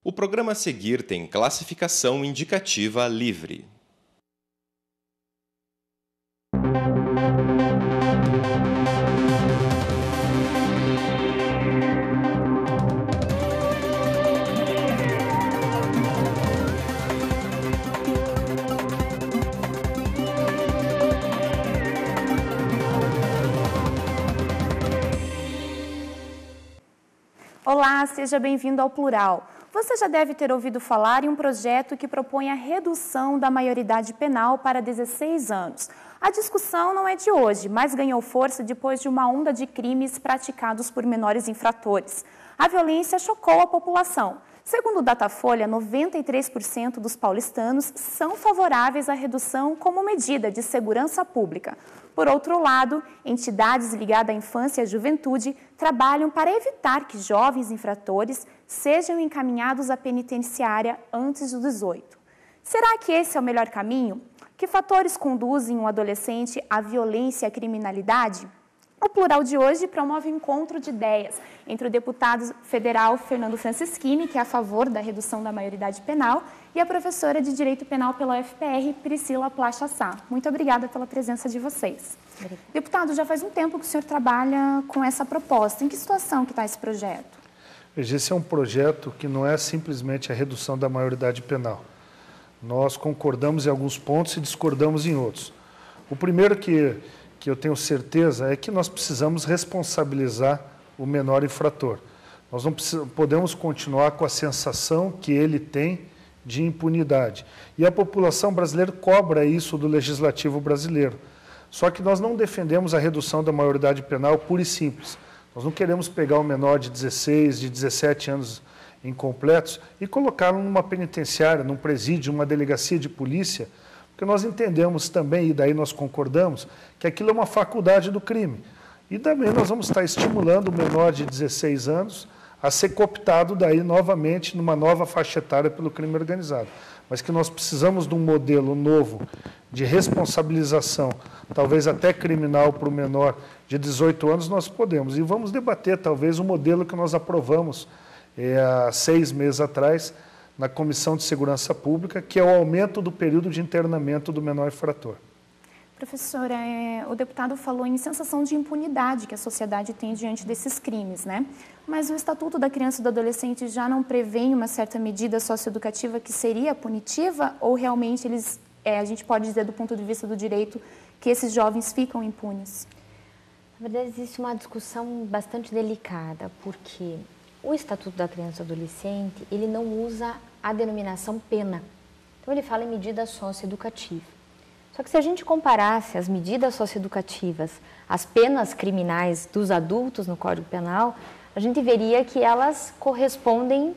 O programa a seguir tem classificação indicativa livre. Olá, seja bem-vindo ao Plural. Você já deve ter ouvido falar em um projeto que propõe a redução da maioridade penal para 16 anos. A discussão não é de hoje, mas ganhou força depois de uma onda de crimes praticados por menores infratores. A violência chocou a população. Segundo o Datafolha, 93% dos paulistanos são favoráveis à redução como medida de segurança pública. Por outro lado, entidades ligadas à infância e à juventude trabalham para evitar que jovens infratores sejam encaminhados à penitenciária antes dos 18. Será que esse é o melhor caminho? Que fatores conduzem um adolescente à violência e à criminalidade? O Plural de hoje promove um encontro de ideias entre o deputado federal Fernando Francischini, que é a favor da redução da maioridade penal, e a professora de Direito Penal pela UFPR, Priscila Plachassá. Muito obrigada pela presença de vocês. Obrigada. Deputado, já faz um tempo que o senhor trabalha com essa proposta. Em que situação que está esse projeto? Esse é um projeto que não é simplesmente a redução da maioridade penal. Nós concordamos em alguns pontos e discordamos em outros. O primeiro que eu tenho certeza é que nós precisamos responsabilizar o menor infrator. Nós não podemos continuar com a sensação que ele tem de impunidade. E a população brasileira cobra isso do legislativo brasileiro. Só que nós não defendemos a redução da maioridade penal pura e simples. Nós não queremos pegar um menor de 16, de 17 anos incompletos e colocá-lo numa penitenciária, num presídio, numa delegacia de polícia, porque nós entendemos também, e daí nós concordamos, que aquilo é uma faculdade do crime. E também nós vamos estar estimulando o menor de 16 anos a ser cooptado daí novamente numa nova faixa etária pelo crime organizado. Mas que nós precisamos de um modelo novo de responsabilização, talvez até criminal para o menor de 18 anos, nós podemos. E vamos debater talvez o modelo que nós aprovamos há 6 meses atrás, na Comissão de Segurança Pública, que é o aumento do período de internamento do menor infrator. Professora, o deputado falou em sensação de impunidade que a sociedade tem diante desses crimes, né? Mas o Estatuto da Criança e do Adolescente já não prevê uma certa medida socioeducativa que seria punitiva? Ou realmente a gente pode dizer, do ponto de vista do direito, que esses jovens ficam impunes? Na verdade, existe uma discussão bastante delicada, porque o Estatuto da Criança e do Adolescente, ele não usa a denominação pena. Então, ele fala em medida socioeducativa. Só que se a gente comparasse as medidas socioeducativas às penas criminais dos adultos no Código Penal, a gente veria que elas correspondem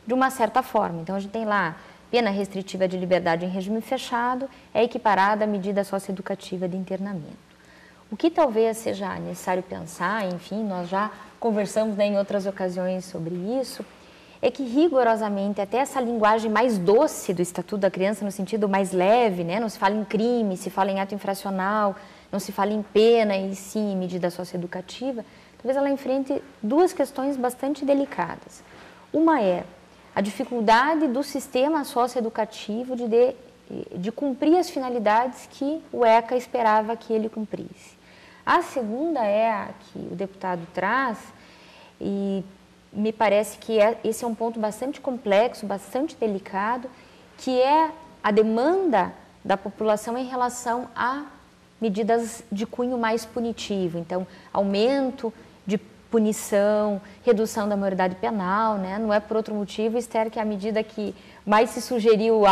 de uma certa forma. Então, a gente tem lá pena restritiva de liberdade em regime fechado, é equiparada à medida socioeducativa de internamento. O que talvez seja necessário pensar, enfim, nós já conversamos, né, em outras ocasiões sobre isso, é que rigorosamente até essa linguagem mais doce do Estatuto da Criança, no sentido mais leve, né, não se fala em crime, se fala em ato infracional, não se fala em pena e sim em medida socioeducativa, talvez ela enfrente duas questões bastante delicadas. Uma é a dificuldade do sistema socioeducativo de cumprir as finalidades que o ECA esperava que ele cumprisse. A segunda é a que o deputado traz, e me parece que esse é um ponto bastante complexo, bastante delicado, que é a demanda da população em relação a medidas de cunho mais punitivo. Então, aumento de punição, redução da maioridade penal, né? Não é por outro motivo, Esther, que a medida que mais se sugeriu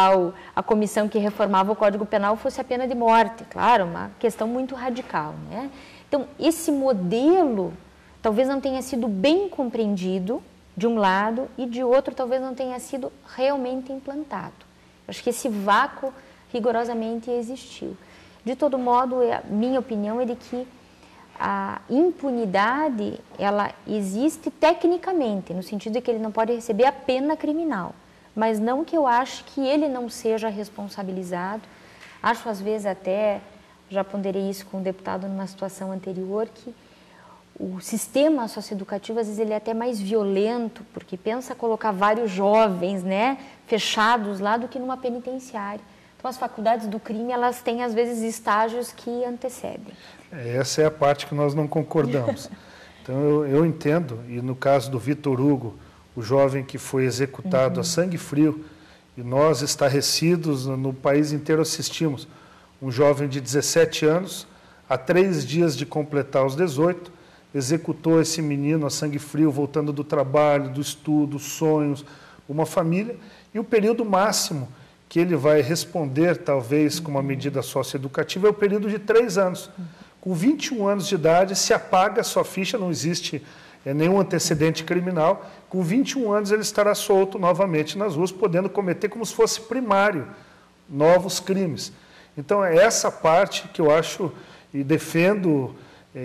à comissão que reformava o Código Penal fosse a pena de morte. Claro, uma questão muito radical, né? Então, esse modelo talvez não tenha sido bem compreendido, de um lado, e de outro talvez não tenha sido realmente implantado. Acho que esse vácuo rigorosamente existiu. De todo modo, a minha opinião é de que a impunidade, ela existe tecnicamente, no sentido de que ele não pode receber a pena criminal, mas não que eu ache que ele não seja responsabilizado. Acho, às vezes, até, já ponderei isso com o deputado numa situação anterior, que o sistema socioeducativo, às vezes, ele é até mais violento, porque pensa colocar vários jovens, né, fechados lá, do que numa penitenciária. Então, as faculdades do crime, elas têm, às vezes, estágios que antecedem. Essa é a parte que nós não concordamos. Então, eu entendo, e no caso do Vitor Hugo, o jovem que foi executado a sangue frio, e nós, estarrecidos, no país inteiro assistimos, um jovem de 17 anos, há 3 dias de completar os 18, executou esse menino a sangue frio, voltando do trabalho, do estudo, sonhos, uma família, e o período máximo que ele vai responder, talvez, com uma medida socioeducativa, é o período de 3 anos. Com 21 anos de idade, se apaga a sua ficha, não existe nenhum antecedente criminal. Com 21 anos, ele estará solto novamente nas ruas, podendo cometer, como se fosse primário, novos crimes. Então, é essa parte que eu acho e defendo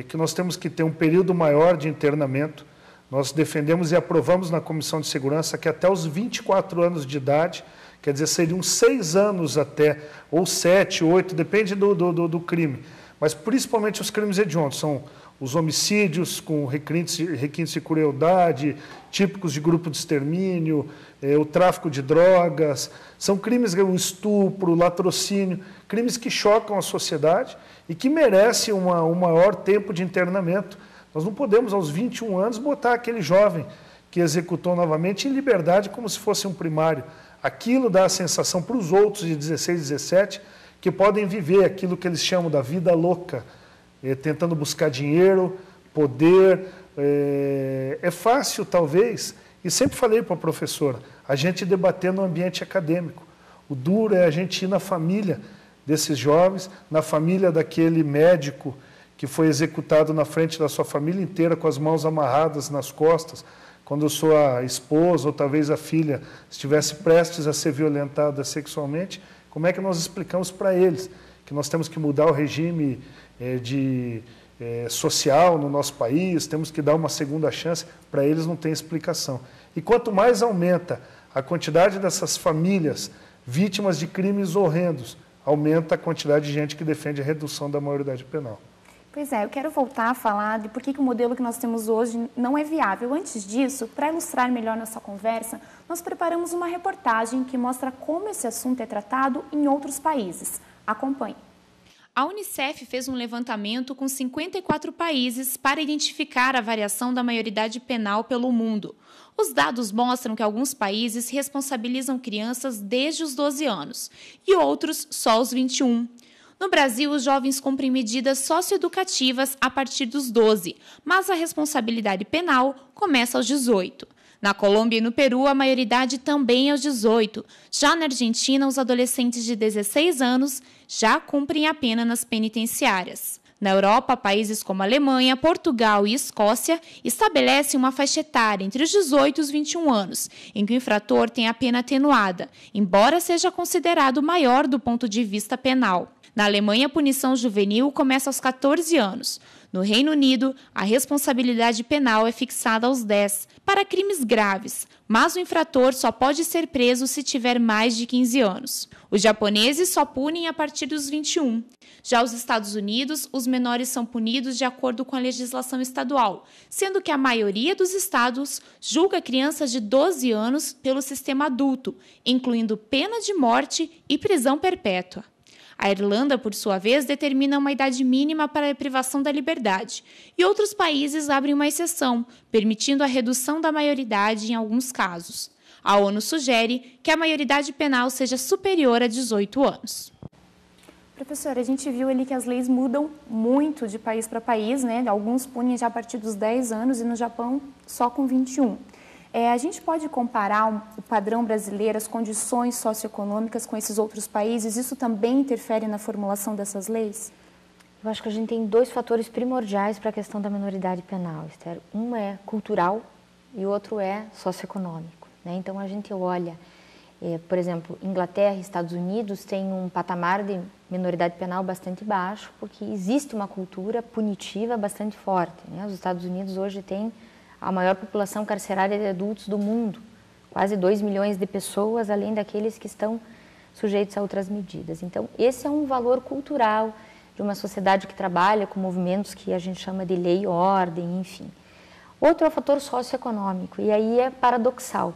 que nós temos que ter um período maior de internamento. Nós defendemos e aprovamos na Comissão de Segurança que até os 24 anos de idade, quer dizer, seriam 6 anos até, ou 7, 8, depende do crime. Mas principalmente os crimes hediondos, são os homicídios com requintes de crueldade, típicos de grupo de extermínio, o tráfico de drogas, são crimes, o estupro, o latrocínio, crimes que chocam a sociedade e que merecem um maior tempo de internamento. Nós não podemos, aos 21 anos, botar aquele jovem que executou novamente em liberdade como se fosse um primário. Aquilo dá a sensação para os outros de 16, 17, que podem viver aquilo que eles chamam da vida louca, tentando buscar dinheiro, poder. É fácil, talvez, e sempre falei para a professora, a gente debater no ambiente acadêmico. O duro é a gente ir na família desses jovens, na família daquele médico que foi executado na frente da sua família inteira com as mãos amarradas nas costas, quando sua esposa ou talvez a filha estivesse prestes a ser violentada sexualmente. Como é que nós explicamos para eles que nós temos que mudar o regime social no nosso país, temos que dar uma segunda chance? Para eles não tem explicação. E quanto mais aumenta a quantidade dessas famílias vítimas de crimes horrendos, aumenta a quantidade de gente que defende a redução da maioridade penal. Pois é, eu quero voltar a falar de por que o modelo que nós temos hoje não é viável. Antes disso, para ilustrar melhor nossa conversa, nós preparamos uma reportagem que mostra como esse assunto é tratado em outros países. Acompanhe. A Unicef fez um levantamento com 54 países para identificar a variação da maioridade penal pelo mundo. Os dados mostram que alguns países responsabilizam crianças desde os 12 anos e outros só aos 21. No Brasil, os jovens cumprem medidas socioeducativas a partir dos 12, mas a responsabilidade penal começa aos 18. Na Colômbia e no Peru, a maioridade também é aos 18. Já na Argentina, os adolescentes de 16 anos já cumprem a pena nas penitenciárias. Na Europa, países como Alemanha, Portugal e Escócia estabelecem uma faixa etária entre os 18 e os 21 anos, em que o infrator tem a pena atenuada, embora seja considerado maior do ponto de vista penal. Na Alemanha, a punição juvenil começa aos 14 anos. No Reino Unido, a responsabilidade penal é fixada aos 10, para crimes graves, mas o infrator só pode ser preso se tiver mais de 15 anos. Os japoneses só punem a partir dos 21. Já os Estados Unidos, os menores são punidos de acordo com a legislação estadual, sendo que a maioria dos estados julga crianças de 12 anos pelo sistema adulto, incluindo pena de morte e prisão perpétua. A Irlanda, por sua vez, determina uma idade mínima para a privação da liberdade, e outros países abrem uma exceção, permitindo a redução da maioridade em alguns casos. A ONU sugere que a maioridade penal seja superior a 18 anos. Professora, a gente viu ali que as leis mudam muito de país para país, né? Alguns punem já a partir dos 10 anos e no Japão só com 21. A gente pode comparar o padrão brasileiro, as condições socioeconômicas com esses outros países? Isso também interfere na formulação dessas leis? Eu acho que a gente tem 2 fatores primordiais para a questão da minoridade penal, Esther. Um é cultural e o outro é socioeconômico, né? Então, a gente olha, por exemplo, Inglaterra e Estados Unidos têm um patamar de minoridade penal bastante baixo, porque existe uma cultura punitiva bastante forte, né? Os Estados Unidos hoje têm a maior população carcerária de adultos do mundo, quase 2 milhões de pessoas, além daqueles que estão sujeitos a outras medidas. Então, esse é um valor cultural de uma sociedade que trabalha com movimentos que a gente chama de lei e ordem, enfim. Outro é o fator socioeconômico, e aí é paradoxal.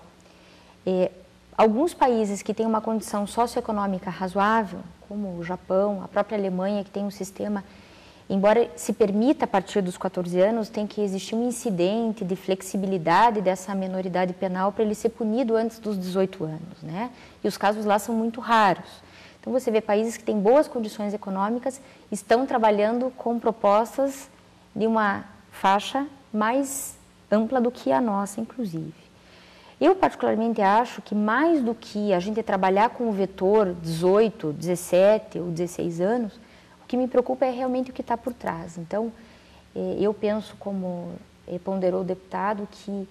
Alguns países que têm uma condição socioeconômica razoável, como o Japão, a própria Alemanha, que tem um sistema, embora se permita a partir dos 14 anos, tem que existir um incidente de flexibilidade dessa menoridade penal para ele ser punido antes dos 18 anos, né? E os casos lá são muito raros. Então você vê países que têm boas condições econômicas, estão trabalhando com propostas de uma faixa mais ampla do que a nossa, inclusive. Eu particularmente acho que mais do que a gente trabalhar com o vetor 18, 17 ou 16 anos, o que me preocupa é realmente o que está por trás. Então, eu penso, como ponderou o deputado, que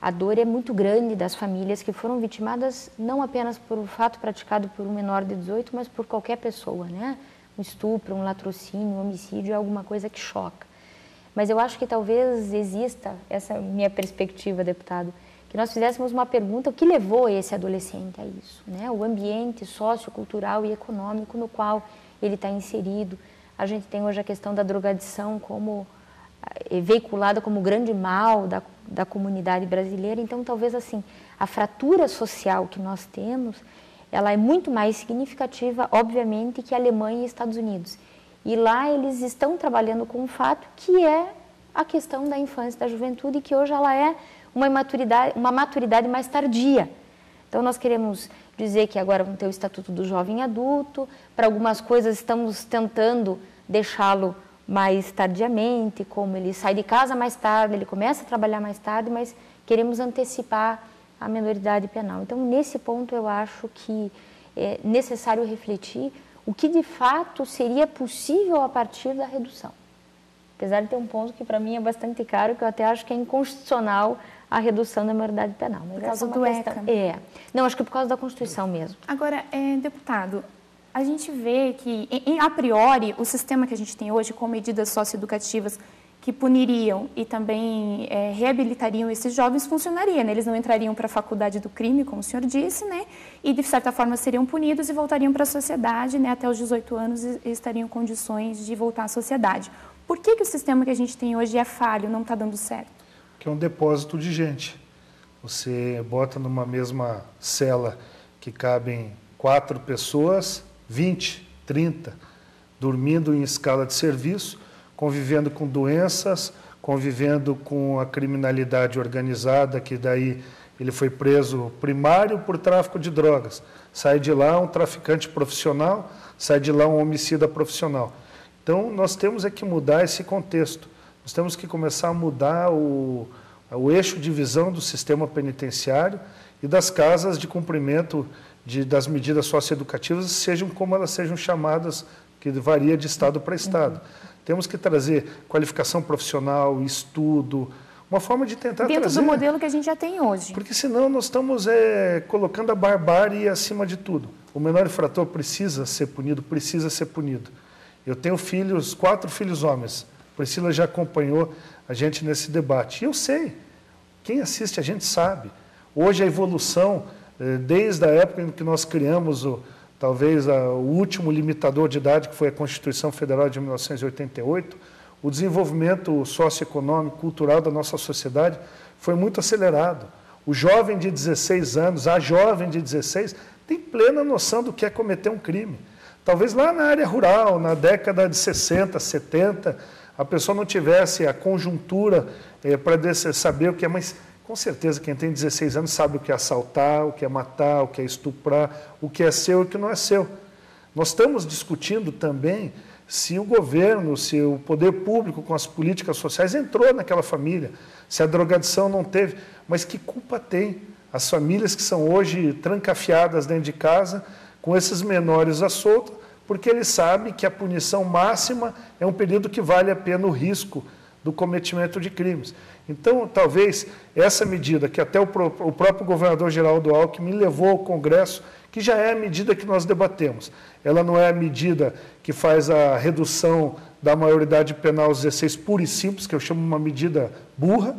a dor é muito grande das famílias que foram vitimadas não apenas por um fato praticado por um menor de 18, mas por qualquer pessoa, né? Um estupro, um latrocínio, um homicídio é alguma coisa que choca. Mas eu acho que talvez exista, essa é a minha perspectiva, deputado, que nós fizéssemos uma pergunta, o que levou esse adolescente a isso, né? O ambiente sociocultural e econômico no qual ele está inserido. A gente tem hoje a questão da drogadição como veiculada como grande mal da comunidade brasileira. Então, talvez assim, a fratura social que nós temos, ela é muito mais significativa, obviamente, que a Alemanha e Estados Unidos. E lá eles estão trabalhando com um fato que é a questão da infância e da juventude, que hoje ela é uma maturidade mais tardia. Então, nós queremos dizer que agora vamos ter o Estatuto do Jovem Adulto, para algumas coisas estamos tentando deixá-lo mais tardiamente, como ele sai de casa mais tarde, ele começa a trabalhar mais tarde, mas queremos antecipar a menoridade penal. Então, nesse ponto, eu acho que é necessário refletir o que de fato seria possível a partir da redução. Apesar de ter um ponto que para mim é bastante caro, que eu até acho que é inconstitucional a redução da maioridade penal. Mas por causa é do ECA. Não, acho que por causa da Constituição mesmo. Agora, deputado, a gente vê que, a priori, o sistema que a gente tem hoje com medidas socioeducativas que puniriam e também reabilitariam esses jovens funcionaria, né? Eles não entrariam para a faculdade do crime, como o senhor disse, né? E, de certa forma, seriam punidos e voltariam para a sociedade, né? Até os 18 anos e estariam em condições de voltar à sociedade. Por que o sistema que a gente tem hoje é falho, não está dando certo? Que é um depósito de gente. Você bota numa mesma cela que cabem 4 pessoas, 20, 30, dormindo em escala de serviço, convivendo com doenças, convivendo com a criminalidade organizada, que daí ele foi preso primário por tráfico de drogas. Sai de lá um traficante profissional, sai de lá um homicida profissional. Então, nós temos que mudar esse contexto. Nós temos que começar a mudar o eixo de visão do sistema penitenciário e das casas de cumprimento das medidas socioeducativas, sejam como elas sejam chamadas, que varia de estado para estado. Temos que trazer qualificação profissional, estudo, uma forma de tentar trazer... Dentro do modelo que a gente já tem hoje. Porque senão nós estamos colocando a barbárie acima de tudo. O menor infrator precisa ser punido, precisa ser punido. Eu tenho 4 filhos homens. Priscila já acompanhou a gente nesse debate. E eu sei, quem assiste a gente sabe. Hoje a evolução, desde a época em que nós criamos talvez o último limitador de idade, que foi a Constituição Federal de 1988, o desenvolvimento socioeconômico, cultural da nossa sociedade foi muito acelerado. O jovem de 16 anos, a jovem de 16, tem plena noção do que é cometer um crime. Talvez lá na área rural, na década de 60, 70, a pessoa não tivesse a conjuntura para saber o que é, mas com certeza quem tem 16 anos sabe o que é assaltar, o que é matar, o que é estuprar, o que é seu e o que não é seu. Nós estamos discutindo também se o governo, se o poder público com as políticas sociais entrou naquela família, se a drogadição não teve, mas que culpa tem as famílias que são hoje trancafiadas dentro de casa com esses menores à solta, porque eles sabem que a punição máxima é um período que vale a pena o risco do cometimento de crimes. Então, talvez essa medida, que até o próprio governador Geraldo Alckmin levou ao Congresso, que já é a medida que nós debatemos. Ela não é a medida que faz a redução da maioridade penal aos 16 pura e simples, que eu chamo uma medida burra,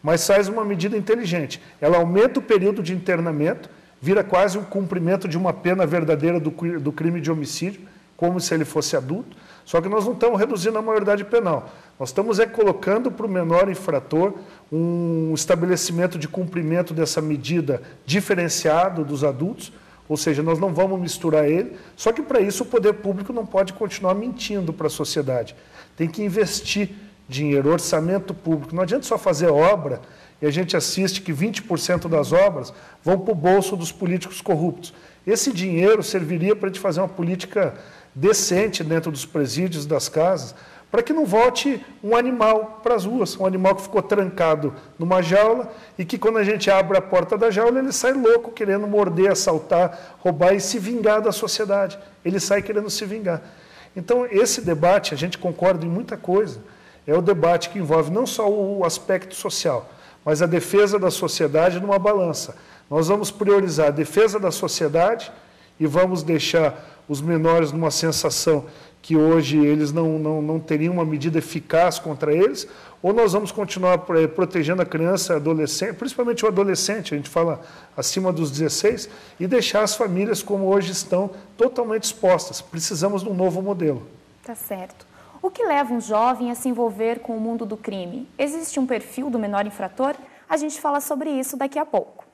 mas faz uma medida inteligente. Ela aumenta o período de internamento, vira quase um cumprimento de uma pena verdadeira do crime de homicídio, como se ele fosse adulto, Só que nós não estamos reduzindo a maioridade penal. Nós estamos colocando para o menor infrator um estabelecimento de cumprimento dessa medida diferenciado dos adultos, ou seja, nós não vamos misturar ele, só que para isso o poder público não pode continuar mentindo para a sociedade. Tem que investir dinheiro, orçamento público. Não adianta só fazer obra e a gente assiste que 20% das obras vão para o bolso dos políticos corruptos. Esse dinheiro serviria para a gente fazer uma política decente dentro dos presídios, das casas, para que não volte um animal para as ruas, um animal que ficou trancado numa jaula e que quando a gente abre a porta da jaula ele sai louco, querendo morder, assaltar, roubar e se vingar da sociedade. Ele sai querendo se vingar. Então, esse debate, a gente concorda em muita coisa, é o debate que envolve não só o aspecto social, mas a defesa da sociedade numa balança. Nós vamos priorizar a defesa da sociedade e vamos deixar os menores numa sensação que hoje eles não teriam uma medida eficaz contra eles, ou nós vamos continuar protegendo a criança, a adolescente, principalmente o adolescente, a gente fala acima dos 16, e deixar as famílias como hoje estão totalmente expostas. Precisamos de um novo modelo. Tá certo. O que leva um jovem a se envolver com o mundo do crime? Existe um perfil do menor infrator? A gente fala sobre isso daqui a pouco.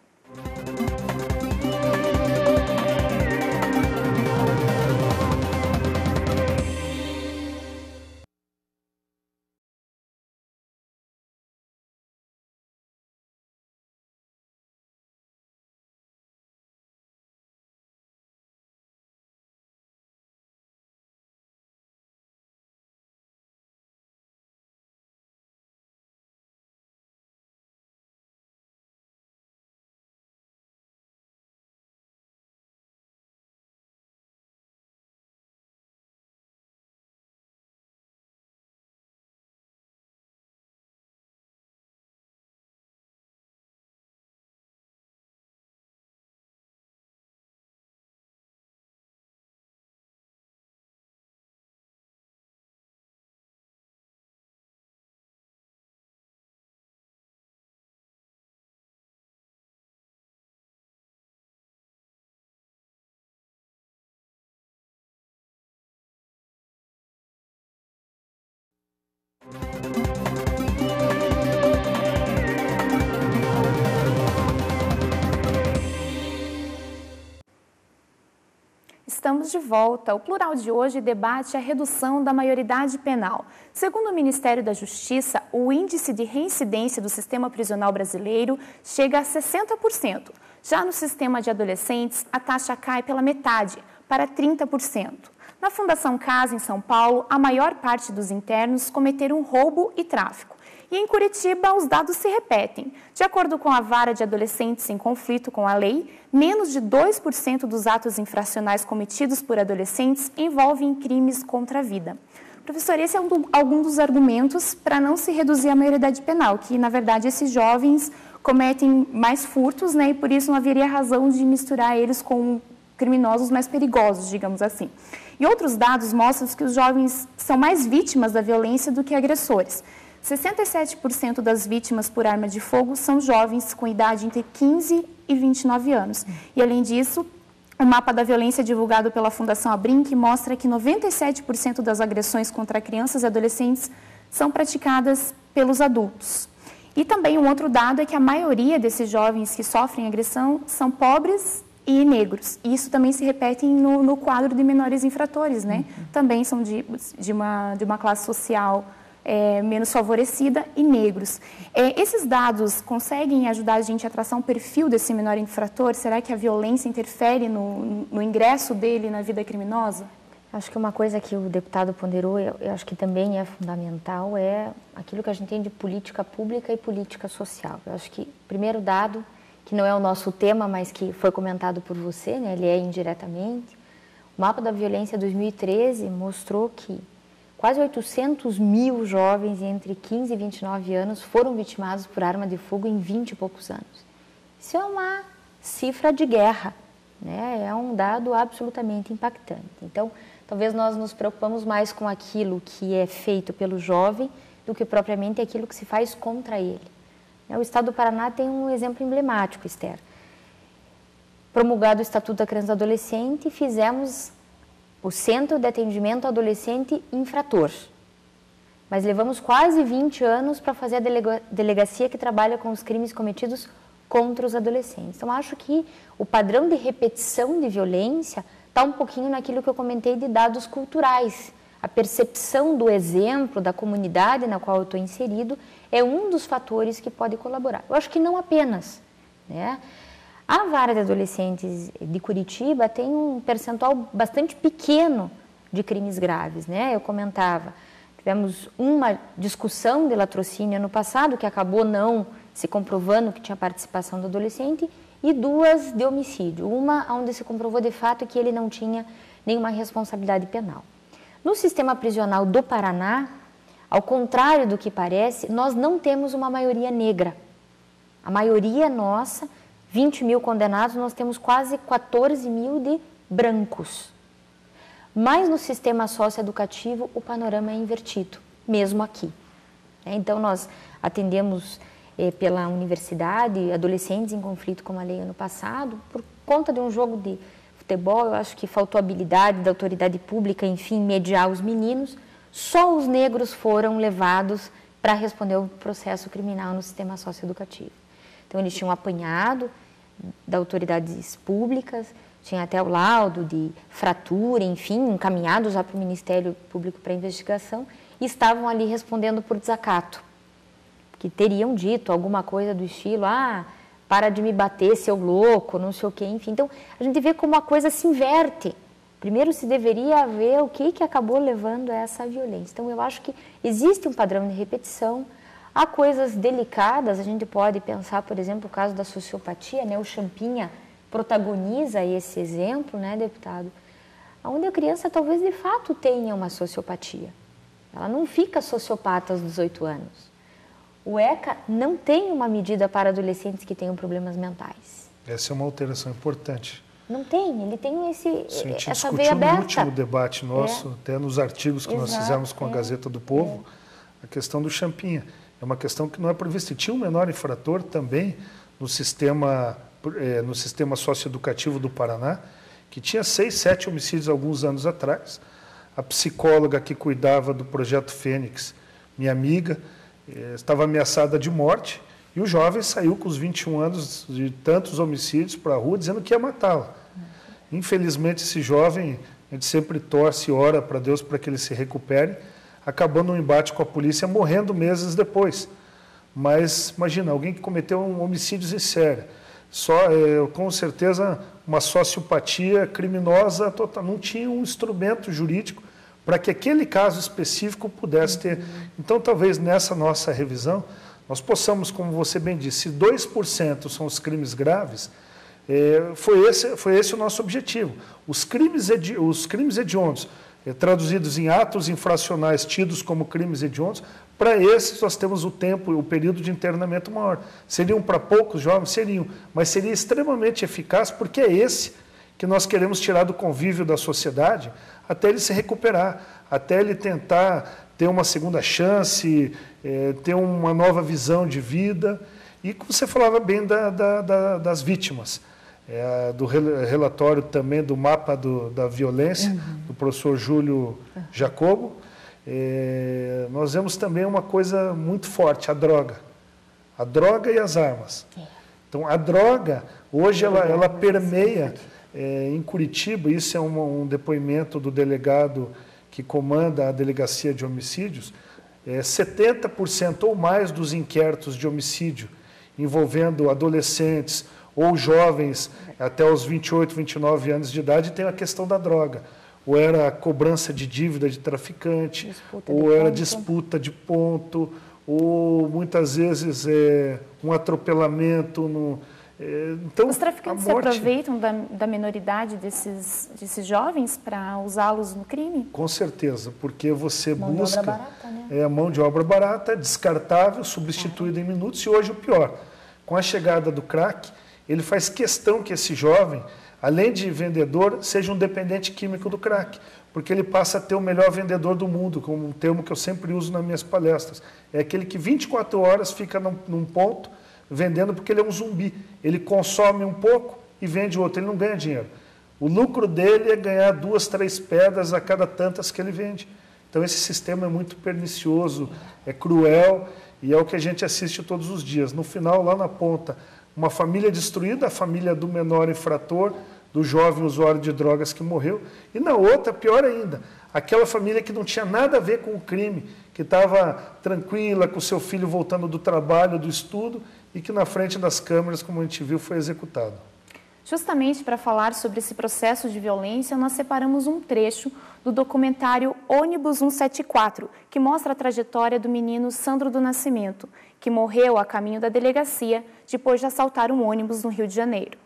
Estamos de volta. O Plural de hoje debate a redução da maioridade penal. Segundo o Ministério da Justiça, o índice de reincidência do sistema prisional brasileiro chega a 60%. Já no sistema de adolescentes, a taxa cai pela metade, para 30%. Na Fundação Casa, em São Paulo, a maior parte dos internos cometeram roubo e tráfico. E em Curitiba, os dados se repetem. De acordo com a Vara de Adolescentes em Conflito com a Lei, menos de 2% dos atos infracionais cometidos por adolescentes envolvem crimes contra a vida. Professor, esse é algum dos argumentos para não se reduzir a maioridade penal, que, na verdade, esses jovens cometem mais furtos, né, e por isso não haveria razão de misturar eles com criminosos mais perigosos, digamos assim. E outros dados mostram que os jovens são mais vítimas da violência do que agressores. 67% das vítimas por arma de fogo são jovens com idade entre 15 e 29 anos. E, além disso, o mapa da violência divulgado pela Fundação Abrinq mostra que 97% das agressões contra crianças e adolescentes são praticadas pelos adultos. E também um outro dado é que a maioria desses jovens que sofrem agressão são pobres e negros. E isso também se repete no quadro de menores infratores, né? Também são de uma classe social menos favorecida e negros. Esses dados conseguem ajudar a gente a traçar um perfil desse menor infrator? Será que a violência interfere no ingresso dele na vida criminosa? Acho que uma coisa que o deputado ponderou, eu acho que também é fundamental, é aquilo que a gente tem de política pública e política social. Eu acho que o primeiro dado, que não é o nosso tema, mas que foi comentado por você, né, ele é indiretamente, o mapa da violência 2013 mostrou que quase 800 mil jovens entre 15 e 29 anos foram vitimados por arma de fogo em 20 e poucos anos. Isso é uma cifra de guerra, né? É um dado absolutamente impactante. Então, talvez nós nos preocupamos mais com aquilo que é feito pelo jovem do que propriamente aquilo que se faz contra ele. O Estado do Paraná tem um exemplo emblemático, Esther. Promulgado o Estatuto da Criança e do Adolescente, fizemos o Centro de Atendimento Adolescente Infrator. Mas levamos quase 20 anos para fazer a delegacia que trabalha com os crimes cometidos contra os adolescentes. Então, acho que o padrão de repetição de violência está um pouquinho naquilo que eu comentei de dados culturais. A percepção do exemplo, da comunidade na qual eu estou inserido, é um dos fatores que pode colaborar. Eu acho que não apenas, né? A Vara de Adolescentes de Curitiba tem um percentual bastante pequeno de crimes graves, né? Eu comentava, tivemos uma discussão de latrocínio ano passado, que acabou não se comprovando que tinha participação do adolescente, e 2 de homicídio. Uma onde se comprovou de fato que ele não tinha nenhuma responsabilidade penal. No sistema prisional do Paraná, ao contrário do que parece, nós não temos uma maioria negra. A maioria nossa, 20 mil condenados, nós temos quase 14 mil de brancos. Mas no sistema socioeducativo, o panorama é invertido, mesmo aqui. Então, nós atendemos pela universidade adolescentes em conflito com a lei ano passado, por conta de um jogo de futebol. Eu acho que faltou habilidade da autoridade pública, enfim, mediar os meninos. Só os negros foram levados para responder o processo criminal no sistema socioeducativo. Então, eles tinham apanhado das autoridades públicas, tinha até o laudo de fratura, enfim, encaminhados já para o Ministério Público para investigação, e estavam ali respondendo por desacato, que teriam dito alguma coisa do estilo, para de me bater, seu louco, não sei o quê, enfim. Então, a gente vê como a coisa se inverte. Primeiro se deveria ver o que acabou levando a essa violência. Então, eu acho que existe um padrão de repetição. Há coisas delicadas, a gente pode pensar, por exemplo, o caso da sociopatia, né? O Champinha protagoniza esse exemplo, né, deputado? Onde a criança talvez de fato tenha uma sociopatia. Ela não fica sociopata aos 18 anos. O ECA não tem uma medida para adolescentes que tenham problemas mentais. Essa é uma alteração importante. Não tem, ele tem essa veia aberta. No último debate nosso, até nos artigos que nós fizemos com a Gazeta do Povo, a questão do Champinha. É uma questão que não é prevista. E tinha um menor infrator também no sistema socioeducativo do Paraná, que tinha 6, 7 homicídios alguns anos atrás. A psicóloga que cuidava do Projeto Fênix, minha amiga, estava ameaçada de morte, e o jovem saiu com os 21 anos de tantos homicídios para a rua, dizendo que ia matá-la. Infelizmente, esse jovem, a gente sempre torce e ora para Deus para que ele se recupere, acabou num embate com a polícia, morrendo meses depois. Mas, imagina, alguém que cometeu um homicídio em série, com certeza uma sociopatia criminosa total, não tinha um instrumento jurídico para que aquele caso específico pudesse ter. Então, talvez nessa nossa revisão, nós possamos, como você bem disse, se 2% são os crimes graves, foi esse o nosso objetivo. Os crimes hediondos, traduzidos em atos infracionais tidos como crimes hediondos, para esses nós temos o período de internamento maior. Seriam para poucos jovens? Seriam, mas seria extremamente eficaz, porque é esse que nós queremos tirar do convívio da sociedade até ele se recuperar, até ele tentar ter uma segunda chance, ter uma nova visão de vida. E você falava bem das vítimas, do relatório também do mapa da violência, do professor Júlio Jacobo. Nós vemos também uma coisa muito forte, a droga e as armas. Então, a droga, hoje, ela permeia em Curitiba. Isso é um depoimento do delegado que comanda a Delegacia de Homicídios. 70% ou mais dos inquéritos de homicídio envolvendo adolescentes ou jovens até os 28, 29 anos de idade tem a questão da droga. Ou era cobrança de dívida de traficante, ou era disputa de ponto, ou muitas vezes um atropelamento. Então, os traficantes se aproveitam da minoridade desses jovens para usá-los no crime? Com certeza, porque você busca... Mão de obra barata, né? Mão de obra barata, descartável, substituída em minutos, e hoje o pior. Com a chegada do crack, ele faz questão que esse jovem, além de vendedor, seja um dependente químico do crack, porque ele passa a ter o melhor vendedor do mundo, como um termo que eu sempre uso nas minhas palestras. É aquele que 24 horas fica num ponto vendendo, porque ele é um zumbi. Ele consome um pouco e vende outro, ele não ganha dinheiro. O lucro dele é ganhar 2, 3 pedras a cada tantas que ele vende. Então esse sistema é muito pernicioso, é cruel e é o que a gente assiste todos os dias. No final, lá na ponta, uma família destruída, a família do menor infrator, do jovem usuário de drogas que morreu. E na outra, pior ainda, aquela família que não tinha nada a ver com o crime, que estava tranquila, com seu filho voltando do trabalho, do estudo, e que na frente das câmeras, como a gente viu, foi executado. Justamente para falar sobre esse processo de violência, nós separamos um trecho do documentário Ônibus 174, que mostra a trajetória do menino Sandro do Nascimento, que morreu a caminho da delegacia depois de assaltar um ônibus no Rio de Janeiro.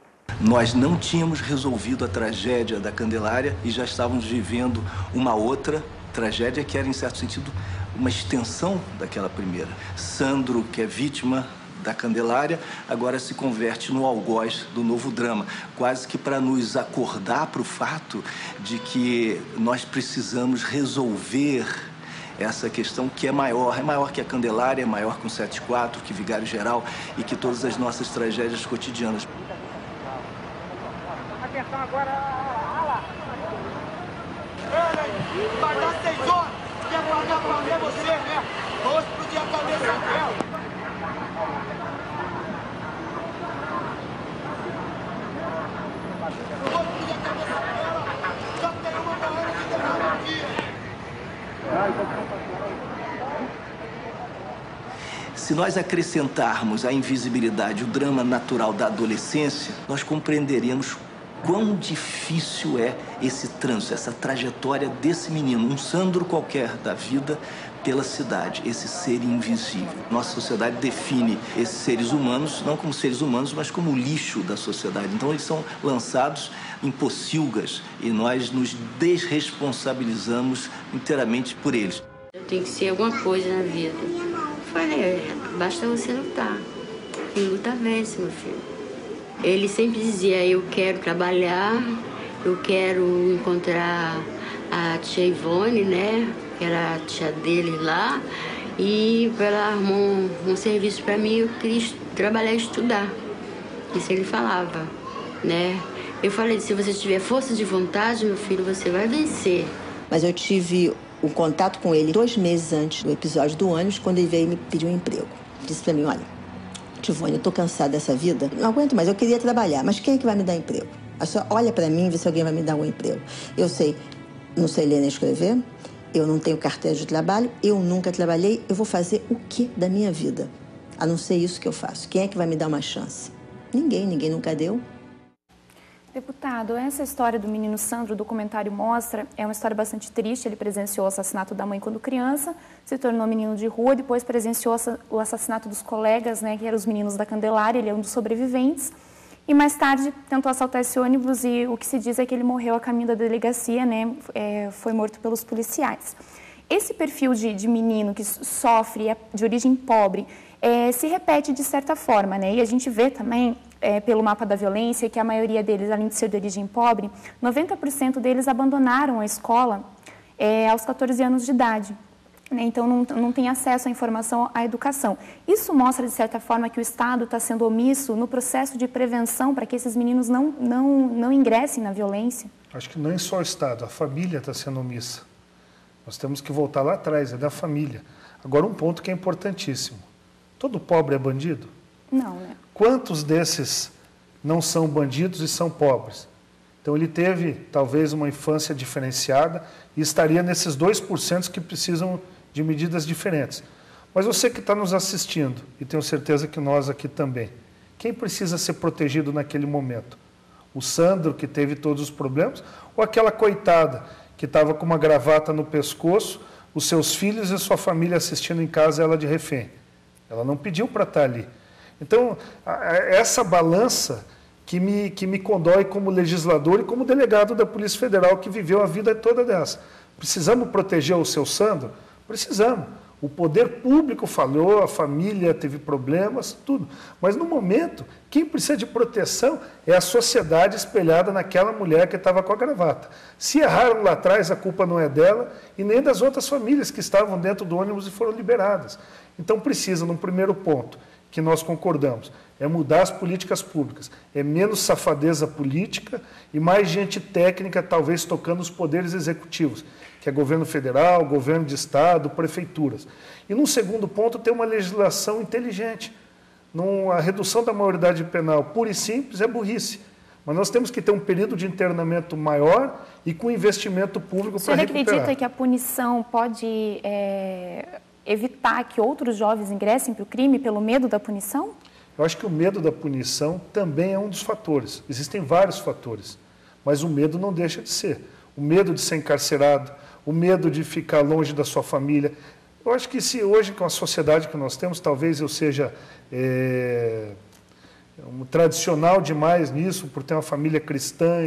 Nós não tínhamos resolvido a tragédia da Candelária e já estávamos vivendo uma outra tragédia que era, em certo sentido, uma extensão daquela primeira. Sandro, que é vítima da Candelária, agora se converte no algoz do novo drama, quase que para nos acordar para o fato de que nós precisamos resolver essa questão que é maior que a Candelária, é maior que o 74, que Vigário Geral e que todas as nossas tragédias cotidianas. Atenção agora, lá. Vai dar 6 horas, quer pagar pra ver você, né? Vou explodir a cabeça dela. Se nós acrescentarmos à invisibilidade o drama natural da adolescência, nós compreenderemos quão difícil é esse trânsito, essa trajetória desse menino, um Sandro qualquer da vida, pela cidade, esse ser invisível. Nossa sociedade define esses seres humanos, não como seres humanos, mas como lixo da sociedade. Então eles são lançados em pocilgas e nós nos desresponsabilizamos inteiramente por eles. Tem que ser alguma coisa na vida. Eu falei, basta você lutar. E luta vence, meu filho. Ele sempre dizia, eu quero trabalhar, eu quero encontrar a tia Ivone, né? Que era a tia dele lá. E ela arrumou um serviço para mim, eu queria trabalhar e estudar. Isso ele falava, né? Eu falei, se você tiver força de vontade, meu filho, você vai vencer. Mas eu tive o contato com ele 2 meses antes do episódio do ônibus, quando ele veio me pedir um emprego. Disse para mim, olha, Tivone, eu tô cansada dessa vida, não aguento mais, eu queria trabalhar, mas quem é que vai me dar emprego? A senhora olha para mim e vê se alguém vai me dar um emprego. Eu não sei ler nem escrever, eu não tenho carteira de trabalho, eu nunca trabalhei, eu vou fazer o que da minha vida? A não ser isso que eu faço. Quem é que vai me dar uma chance? Ninguém nunca deu. Deputado, essa história do menino Sandro, o documentário mostra, é uma história bastante triste. Ele presenciou o assassinato da mãe quando criança, se tornou menino de rua, depois presenciou o assassinato dos colegas, né, que eram os meninos da Candelária, ele é um dos sobreviventes. E mais tarde tentou assaltar esse ônibus e o que se diz é que ele morreu a caminho da delegacia, né, foi morto pelos policiais. Esse perfil de menino que sofre, é de origem pobre, se repete de certa forma, né? E a gente vê também, pelo mapa da violência, que a maioria deles, além de ser de origem pobre, 90% deles abandonaram a escola aos 14 anos de idade. Né? Então, não tem acesso à informação, à educação. Isso mostra, de certa forma, que o Estado está sendo omisso no processo de prevenção para que esses meninos não ingressem na violência? Acho que nem só o Estado, a família está sendo omissa. Nós temos que voltar lá atrás, é da família. Agora, um ponto que é importantíssimo. Todo pobre é bandido? Não, né? Quantos desses não são bandidos e são pobres? Então, ele teve, talvez, uma infância diferenciada e estaria nesses 2% que precisam de medidas diferentes. Mas você que está nos assistindo, e tenho certeza que nós aqui também, quem precisa ser protegido naquele momento? O Sandro, que teve todos os problemas, ou aquela coitada que estava com uma gravata no pescoço, os seus filhos e sua família assistindo em casa ela de refém? Ela não pediu para estar ali. Então, essa balança que me condói como legislador e como delegado da Polícia Federal que viveu a vida toda dessa. Precisamos proteger o seu Sandro? Precisamos. O poder público falhou, a família teve problemas, tudo. Mas, no momento, quem precisa de proteção é a sociedade espelhada naquela mulher que estava com a gravata. Se erraram lá atrás, a culpa não é dela e nem das outras famílias que estavam dentro do ônibus e foram liberadas. Então, precisa, no primeiro ponto, que nós concordamos. É mudar as políticas públicas, é menos safadeza política e mais gente técnica, talvez tocando os poderes executivos, que é governo federal, governo de estado, prefeituras. E num segundo ponto, ter uma legislação inteligente. A redução da maioridade penal pura e simples é burrice. Mas nós temos que ter um período de internamento maior e com investimento público para recuperar. Você acredita que a punição pode evitar que outros jovens ingressem para o crime pelo medo da punição? Eu acho que o medo da punição também é um dos fatores. Existem vários fatores, mas o medo não deixa de ser. O medo de ser encarcerado, o medo de ficar longe da sua família. Eu acho que se hoje, com a sociedade que nós temos, talvez eu seja tradicional demais nisso, por ter uma família cristã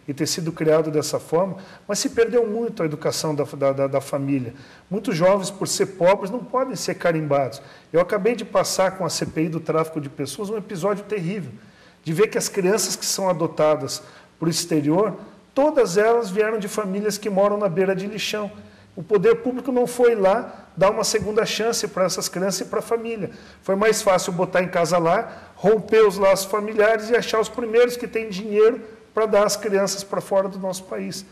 e ter sido criado dessa forma, mas se perdeu muito a educação da família. Muitos jovens, por ser pobres, não podem ser carimbados. Eu acabei de passar com a CPI do tráfico de pessoas um episódio terrível, de ver que as crianças que são adotadas para o exterior, todas elas vieram de famílias que moram na beira de lixão. O poder público não foi lá dar uma segunda chance para essas crianças e para a família. Foi mais fácil botar em casa lá, romper os laços familiares e achar os primeiros que têm dinheiro para dar as crianças para fora do nosso país.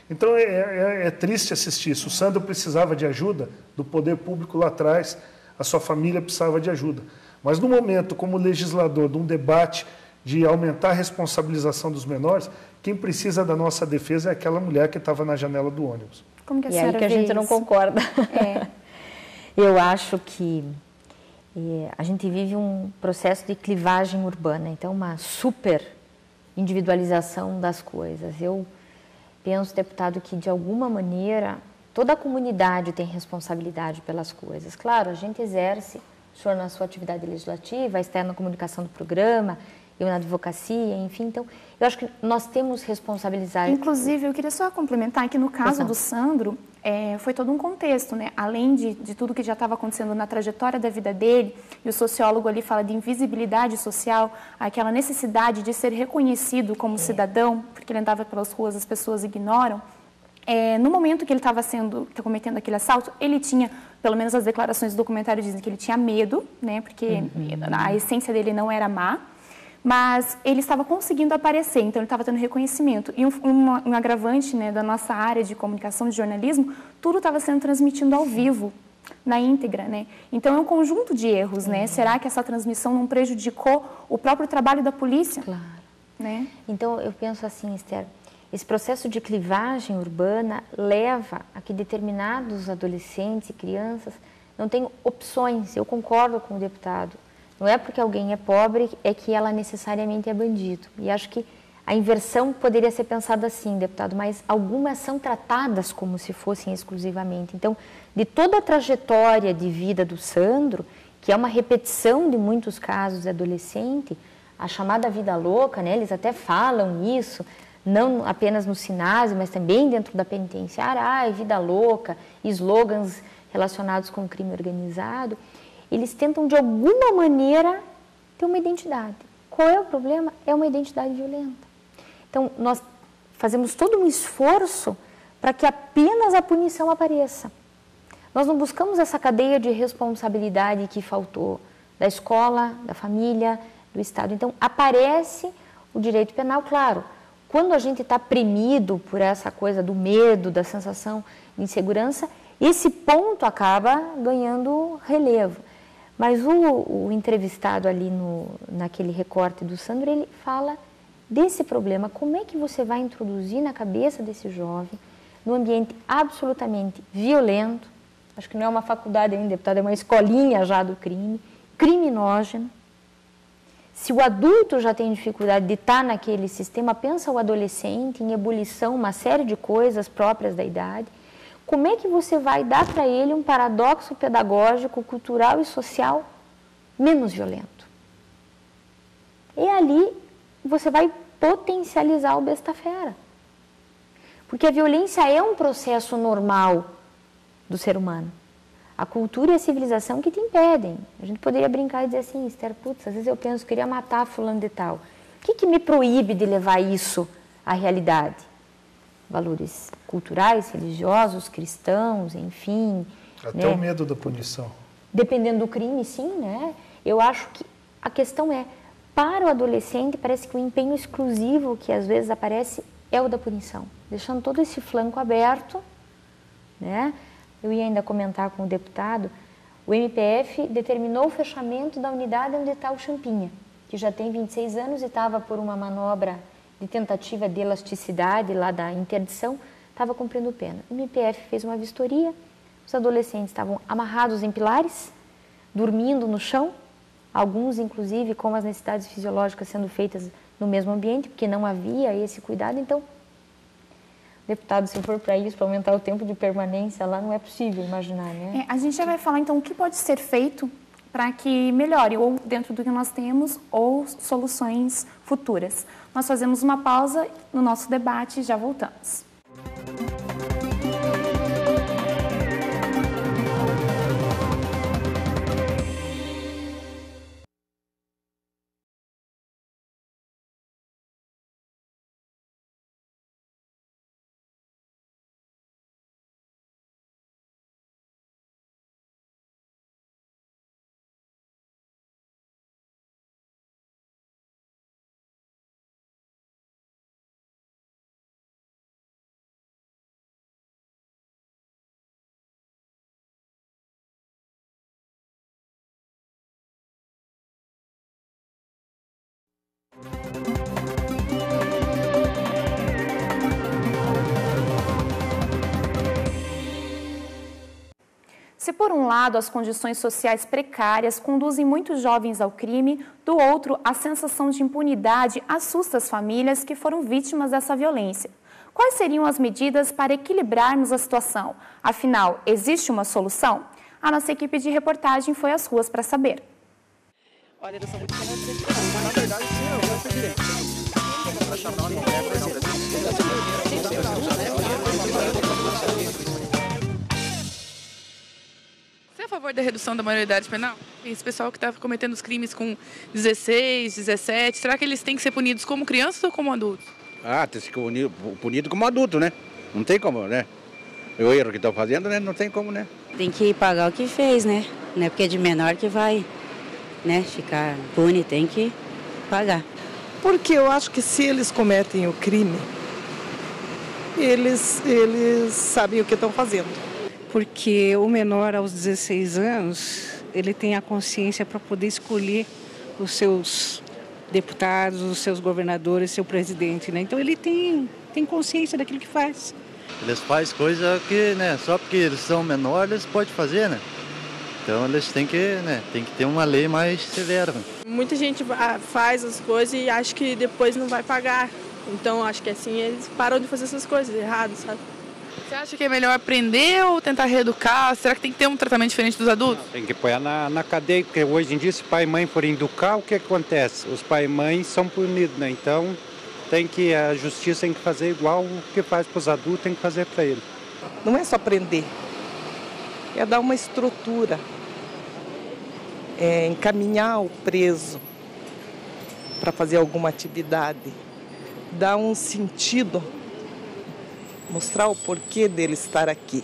Então é triste assistir isso. O Sandro precisava de ajuda do poder público lá atrás, a sua família precisava de ajuda. Mas no momento, como legislador, de um debate de aumentar a responsabilização dos menores, quem precisa da nossa defesa é aquela mulher que estava na janela do ônibus. Como que a e senhora aí que a gente vê não isso? concorda. Eu acho que a gente vive um processo de clivagem urbana, então uma super individualização das coisas. Eu penso, deputado, que de alguma maneira toda a comunidade tem responsabilidade pelas coisas. Claro, a gente exerce, o senhor na sua atividade legislativa, a externa comunicação do programa, eu na advocacia, enfim, então, eu acho que nós temos responsabilidade. Inclusive, eu queria só complementar que no caso do Sandro, foi todo um contexto, né? Além de tudo que já estava acontecendo na trajetória da vida dele, e o sociólogo ali fala de invisibilidade social, aquela necessidade de ser reconhecido como cidadão, porque ele andava pelas ruas, as pessoas ignoram. No momento que ele estava cometendo aquele assalto, ele tinha, pelo menos as declarações do documentário dizem que ele tinha medo, né? Porque a essência dele não era má. Mas ele estava conseguindo aparecer, então ele estava tendo reconhecimento. E um agravante, né, da nossa área de comunicação, de jornalismo, tudo estava sendo transmitido ao vivo, na íntegra, né? Então é um conjunto de erros, né? Será que essa transmissão não prejudicou o próprio trabalho da polícia? Claro. Né? Então eu penso assim, Esther, esse processo de clivagem urbana leva a que determinados adolescentes e crianças não tenham opções. Eu concordo com o deputado. Não é porque alguém é pobre é que ela necessariamente é bandido. E acho que a inversão poderia ser pensada assim, deputado, mas algumas são tratadas como se fossem exclusivamente. Então, de toda a trajetória de vida do Sandro, que é uma repetição de muitos casos de adolescente, a chamada vida louca, né, eles até falam isso, não apenas no Sinásio, mas também dentro da penitenciária, vida louca, slogans relacionados com o crime organizado. Eles tentam, de alguma maneira, ter uma identidade. Qual é o problema? É uma identidade violenta. Então, nós fazemos todo um esforço para que apenas a punição apareça. Nós não buscamos essa cadeia de responsabilidade que faltou da escola, da família, do Estado. Então, aparece o direito penal, claro. Quando a gente está premido por essa coisa do medo, da sensação de insegurança, esse ponto acaba ganhando relevo. Mas o entrevistado ali naquele recorte do Sandro, ele fala desse problema. Como é que você vai introduzir na cabeça desse jovem, num ambiente absolutamente violento, acho que não é uma faculdade ainda, deputado, é uma escolinha já do crime, criminógeno. Se o adulto já tem dificuldade de estar naquele sistema, pensa o adolescente em ebulição, uma série de coisas próprias da idade. Como é que você vai dar para ele um paradoxo pedagógico, cultural e social menos violento? E ali você vai potencializar o besta-fera. Porque a violência é um processo normal do ser humano. A cultura e a civilização que te impedem. A gente poderia brincar e dizer assim, Esther, putz, às vezes eu penso, queria matar fulano de tal. O que me proíbe de levar isso à realidade? Valores culturais, religiosos, cristãos, enfim. Até o medo da punição. Dependendo do crime, sim, né? Eu acho que A questão é, para o adolescente, parece que o empenho exclusivo que às vezes aparece é o da punição, deixando todo esse flanco aberto, né? Eu ia ainda comentar com o deputado, o MPF determinou o fechamento da unidade onde está o Champinha, que já tem 26 anos e estava por uma manobra de tentativa de elasticidade lá da interdição, estava cumprindo pena. O MPF fez uma vistoria, os adolescentes estavam amarrados em pilares, dormindo no chão, alguns inclusive com as necessidades fisiológicas sendo feitas no mesmo ambiente, porque não havia esse cuidado. Então, deputado, se for para isso, para aumentar o tempo de permanência lá, não é possível imaginar, né? A gente já vai falar, então, o que pode ser feito para que melhore, ou dentro do que nós temos, ou soluções futuras. Nós fazemos uma pausa no nosso debate e já voltamos. Se por um lado as condições sociais precárias conduzem muitos jovens ao crime, do outro a sensação de impunidade assusta as famílias que foram vítimas dessa violência. Quais seriam as medidas para equilibrarmos a situação? Afinal, existe uma solução? A nossa equipe de reportagem foi às ruas para saber. Olha, eu sou muito na verdade, Você é a favor da redução da maioridade penal? Esse pessoal que está cometendo os crimes com 16, 17, será que eles têm que ser punidos como crianças ou como adultos? Ah, tem que ser punido como adulto, né? Não tem como, né? O erro que estão fazendo, né? Não tem como, né? Tem que pagar o que fez, né? Não é porque é de menor que vai, né, ficar impune, tem que pagar. Porque eu acho que se eles cometem o crime, eles sabem o que estão fazendo. Porque o menor aos 16 anos, ele tem a consciência para poder escolher os seus deputados, os seus governadores, seu presidente, né? Então ele tem consciência daquilo que faz. Eles fazem coisa que, né, só porque eles são menores, eles podem fazer, né? Então eles têm que ter uma lei mais severa. Muita gente faz as coisas e acha que depois não vai pagar. Então acho que assim eles param de fazer essas coisas erradas, sabe? Você acha que é melhor aprender ou tentar reeducar? Será que tem que ter um tratamento diferente dos adultos? Tem que pôr na cadeia, porque hoje em dia se pai e mãe forem educar, o que acontece? Os pai e mãe são punidos, né? Então a justiça tem que fazer igual o que faz para os adultos, tem que fazer para eles. Não é só prender, é dar uma estrutura, é encaminhar o preso para fazer alguma atividade, dar um sentido, mostrar o porquê dele estar aqui.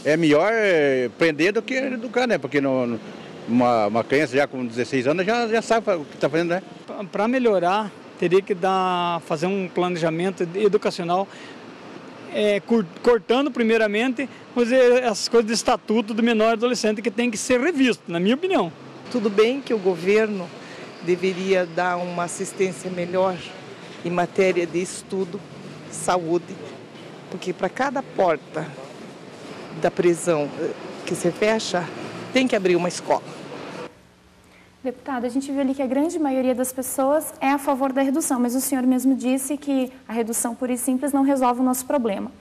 É melhor prender do que educar, né? Porque uma criança já com 16 anos já sabe o que está fazendo, né? Para melhorar, teria que fazer um planejamento educacional, cortando primeiramente essas coisas de estatuto do menor adolescente que tem que ser revisto, na minha opinião. Tudo bem que o governo deveria dar uma assistência melhor em matéria de estudo, saúde, porque para cada porta da prisão que se fecha, tem que abrir uma escola. Deputado, a gente viu ali que a grande maioria das pessoas é a favor da redução, mas o senhor mesmo disse que a redução pura e simples não resolve o nosso problema.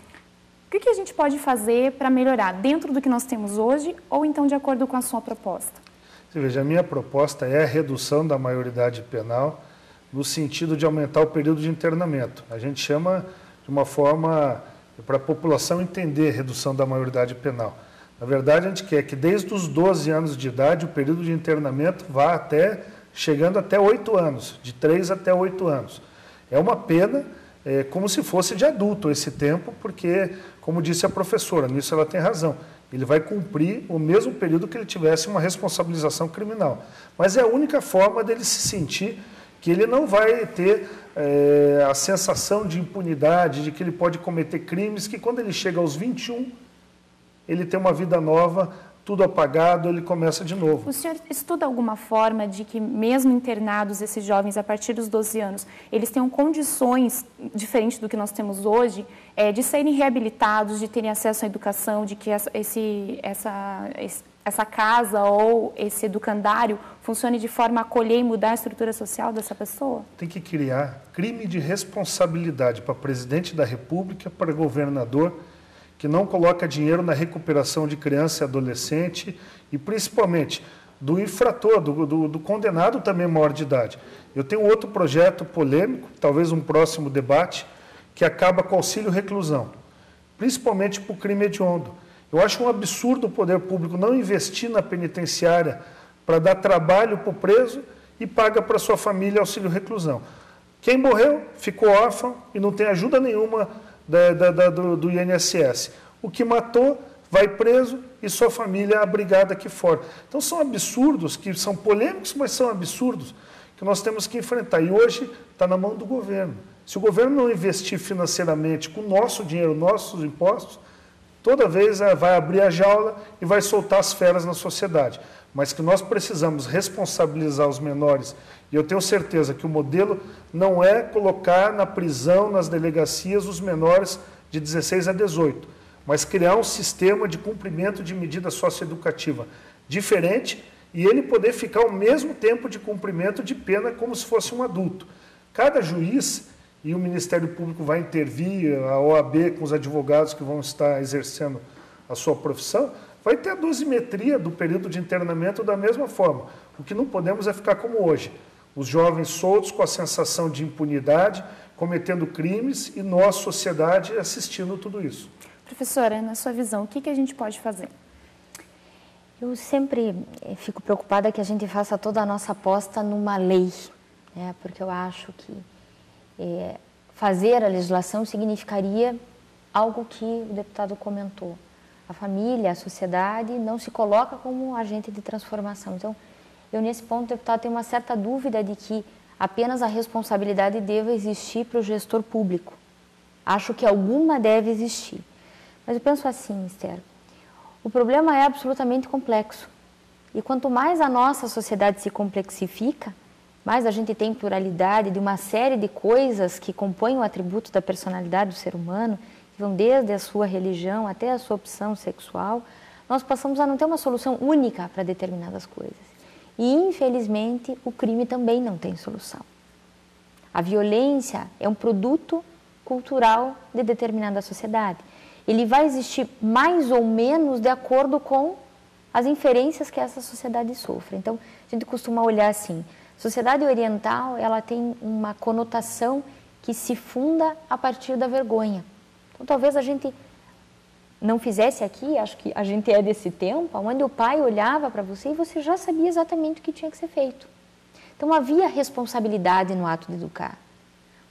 O que a gente pode fazer para melhorar dentro do que nós temos hoje ou então de acordo com a sua proposta? Você veja, a minha proposta é a redução da maioridade penal no sentido de aumentar o período de internamento. A gente chama de uma forma para a população entender a redução da maioridade penal. Na verdade, a gente quer que desde os 12 anos de idade o período de internamento vá chegando até 8 anos, de 3 até 8 anos. É uma pena, como se fosse de adulto esse tempo, porque, como disse a professora, nisso ela tem razão, Ele vai cumprir o mesmo período que ele tivesse uma responsabilização criminal. Mas é a única forma dele se sentir que ele não vai ter a sensação de impunidade, de que ele pode cometer crimes, que quando ele chega aos 21, ele tem uma vida nova, tudo apagado, ele começa de novo. O senhor estuda alguma forma de que, mesmo internados, esses jovens, a partir dos 12 anos, eles tenham condições, diferentes do que nós temos hoje, de serem reabilitados, de terem acesso à educação, de que essa casa ou esse educandário funcione de forma a acolher e mudar a estrutura social dessa pessoa? Tem que criar crime de responsabilidade para presidente da República, para governador, que não coloca dinheiro na recuperação de criança e adolescente e, principalmente, do infrator, do condenado também maior de idade. Eu tenho outro projeto polêmico, talvez um próximo debate, que acaba com auxílio reclusão, principalmente para o crime hediondo. Eu acho um absurdo o poder público não investir na penitenciária para dar trabalho para o preso e paga para sua família auxílio reclusão. Quem morreu ficou órfão e não tem ajuda nenhuma do INSS. O que matou vai preso e sua família é abrigada aqui fora. Então são absurdos, que são polêmicos, mas são absurdos, que nós temos que enfrentar. E hoje está na mão do governo. Se o governo não investir financeiramente com o nosso dinheiro, nossos impostos, toda vez vai abrir a jaula e vai soltar as feras na sociedade. Mas que nós precisamos responsabilizar os menores. E eu tenho certeza que o modelo não é colocar na prisão, nas delegacias, os menores de 16 a 18, mas criar um sistema de cumprimento de medida socioeducativa diferente e ele poder ficar o mesmo tempo de cumprimento de pena como se fosse um adulto. Cada juiz, e o Ministério Público vai intervir, a OAB com os advogados que vão estar exercendo a sua profissão, vai ter a dosimetria do período de internamento da mesma forma. O que não podemos é ficar como hoje. Os jovens soltos com a sensação de impunidade, cometendo crimes e nós, sociedade, assistindo tudo isso. Professora, na sua visão, o que a gente pode fazer? Eu sempre fico preocupada que a gente faça toda a nossa aposta numa lei, né? Porque eu acho que fazer a legislação significaria algo que o deputado comentou. A família, a sociedade não se coloca como um agente de transformação. Então, eu nesse ponto, deputado, tenho uma certa dúvida de que apenas a responsabilidade deva existir para o gestor público. Acho que alguma deve existir. Mas eu penso assim, Esther, o problema é absolutamente complexo. E quanto mais a nossa sociedade se complexifica, mais a gente tem pluralidade de uma série de coisas que compõem o atributo da personalidade do ser humano, que vão desde a sua religião até a sua opção sexual, nós passamos a não ter uma solução única para determinadas coisas. E, infelizmente, o crime também não tem solução. A violência é um produto cultural de determinada sociedade. Ele vai existir mais ou menos de acordo com as inferências que essa sociedade sofre. Então, a gente costuma olhar assim, sociedade oriental, ela tem uma conotação que se funda a partir da vergonha. Então, talvez a gente não fizesse aqui, acho que a gente é desse tempo, onde o pai olhava para você e você já sabia exatamente o que tinha que ser feito. Então, havia responsabilidade no ato de educar.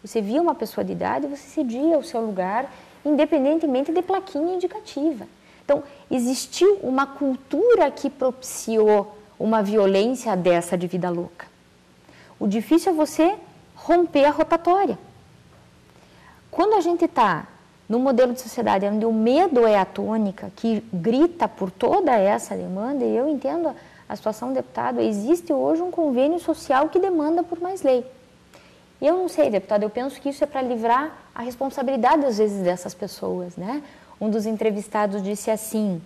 Você via uma pessoa de idade, você cedia o seu lugar, independentemente de plaquinha indicativa. Então, existiu uma cultura que propiciou uma violência dessa de vida louca. O difícil é você romper a rotatória. Quando a gente está no modelo de sociedade onde o medo é a tônica, que grita por toda essa demanda, e eu entendo a situação do deputado, existe hoje um convênio social que demanda por mais lei. Eu não sei, deputado, eu penso que isso é para livrar a responsabilidade, às vezes, dessas pessoas, né? Um dos entrevistados disse assim,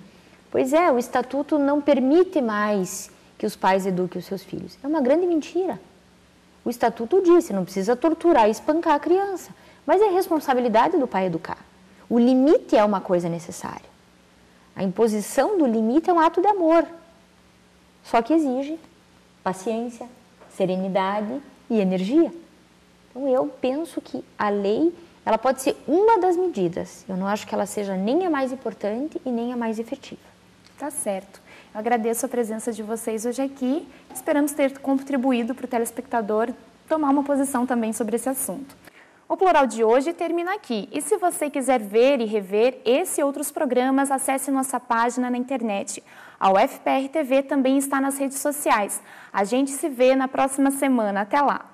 pois é, o estatuto não permite mais que os pais eduquem os seus filhos. É uma grande mentira. O estatuto disse, não precisa torturar e espancar a criança, mas é responsabilidade do pai educar. O limite é uma coisa necessária. A imposição do limite é um ato de amor, só que exige paciência, serenidade e energia. Então, eu penso que a lei, ela pode ser uma das medidas. Eu não acho que ela seja nem a mais importante e nem a mais efetiva. Tá certo. Eu agradeço a presença de vocês hoje aqui. Esperamos ter contribuído para o telespectador tomar uma posição também sobre esse assunto. O Plural de hoje termina aqui. E se você quiser ver e rever esse e outros programas, acesse nossa página na internet. A UFPR TV também está nas redes sociais. A gente se vê na próxima semana. Até lá!